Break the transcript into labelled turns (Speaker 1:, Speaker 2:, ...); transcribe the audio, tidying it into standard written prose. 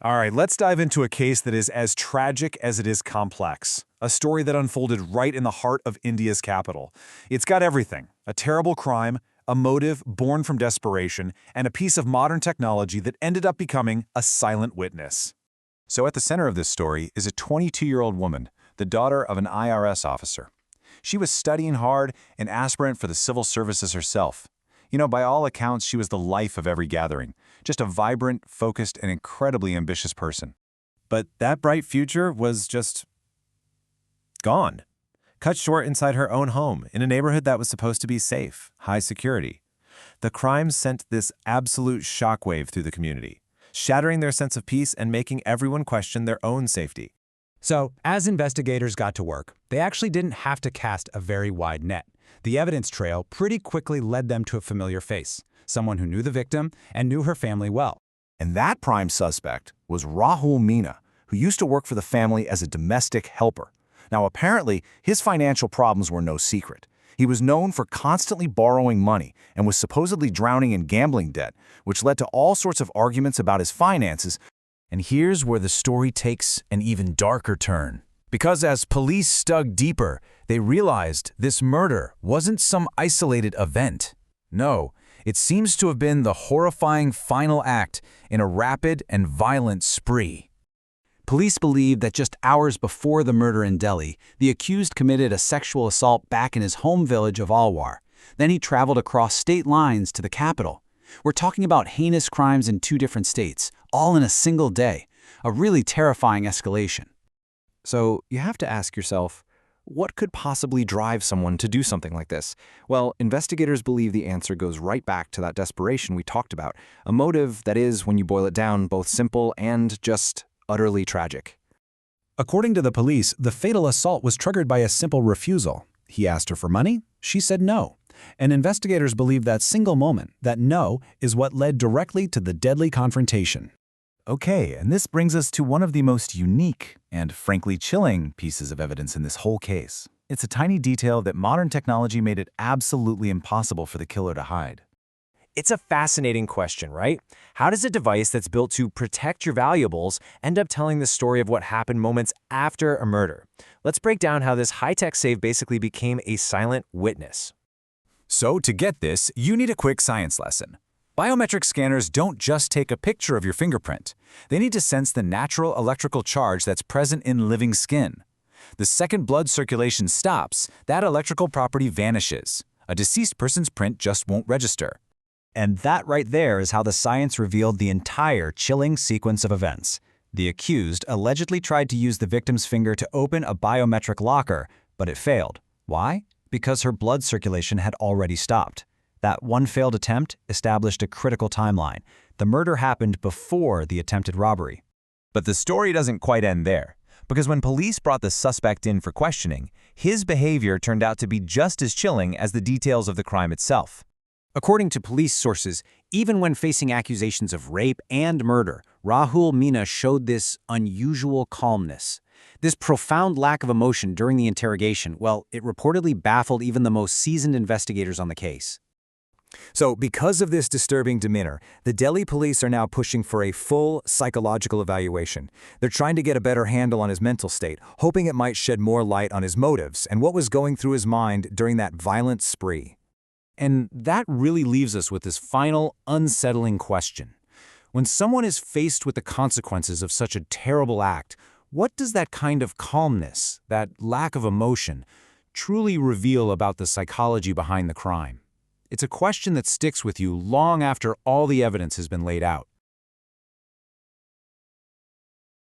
Speaker 1: All right, let's dive into a case that is as tragic as it is complex. A story that unfolded right in the heart of India's capital. It's got everything: a terrible crime, a motive born from desperation, and a piece of modern technology that ended up becoming a silent witness. So at the center of this story is a 22-year-old woman, the daughter of an IRS officer. She was studying hard, an aspirant for the civil services herself. By all accounts, she was the life of every gathering, just a vibrant, focused, and incredibly ambitious person. But that bright future was just gone. Cut short inside her own home, in a neighborhood that was supposed to be safe, high security. The crime sent this absolute shockwave through the community, shattering their sense of peace and making everyone question their own safety.
Speaker 2: So, as investigators got to work, they actually didn't have to cast a very wide net. The evidence trail pretty quickly led them to a familiar face, someone who knew the victim and knew her family well.
Speaker 1: And that prime suspect was Rahul Meena, who used to work for the family as a domestic helper. Now, apparently, his financial problems were no secret. He was known for constantly borrowing money and was supposedly drowning in gambling debt, which led to all sorts of arguments about his finances. And here's where the story takes an even darker turn. Because as police dug deeper, they realized this murder wasn't some isolated event. No, it seems to have been the horrifying final act in a rapid and violent spree. Police believe that just hours before the murder in Delhi, the accused committed a sexual assault back in his home village of Alwar. Then he traveled across state lines to the capital. We're talking about heinous crimes in 2 different states, all in a single day. A really terrifying escalation. So you have to ask yourself, what could possibly drive someone to do something like this? Well, investigators believe the answer goes right back to that desperation we talked about, a motive that is, when you boil it down, both simple and just utterly tragic.
Speaker 2: According to the police, the fatal assault was triggered by a simple refusal. He asked her for money, she said no. And investigators believe that single moment, that no, is what led directly to the deadly confrontation. Okay, and this brings us to one of the most unique and frankly chilling pieces of evidence in this whole case. It's a tiny detail that modern technology made it absolutely impossible for the killer to hide.
Speaker 3: It's a fascinating question, right? How does a device that's built to protect your valuables end up telling the story of what happened moments after a murder? Let's break down how this high-tech save basically became a silent witness.
Speaker 1: So to get this, you need a quick science lesson. Biometric scanners don't just take a picture of your fingerprint. They need to sense the natural electrical charge that's present in living skin. The second blood circulation stops, that electrical property vanishes. A deceased person's print just won't register.
Speaker 2: And that right there is how the science revealed the entire chilling sequence of events. The accused allegedly tried to use the victim's finger to open a biometric locker, but it failed. Why? Because her blood circulation had already stopped. That one failed attempt established a critical timeline. The murder happened before the attempted robbery.
Speaker 3: But the story doesn't quite end there, because when police brought the suspect in for questioning, his behavior turned out to be just as chilling as the details of the crime itself.
Speaker 2: According to police sources, even when facing accusations of rape and murder, Rahul Meena showed this unusual calmness. This profound lack of emotion during the interrogation, well, it reportedly baffled even the most seasoned investigators on the case.
Speaker 1: So, because of this disturbing demeanor, the Delhi police are now pushing for a full psychological evaluation. They're trying to get a better handle on his mental state, hoping it might shed more light on his motives and what was going through his mind during that violent spree. And that really leaves us with this final, unsettling question. When someone is faced with the consequences of such a terrible act, what does that kind of calmness, that lack of emotion, truly reveal about the psychology behind the crime? It's a question that sticks with you long after all the evidence has been laid out.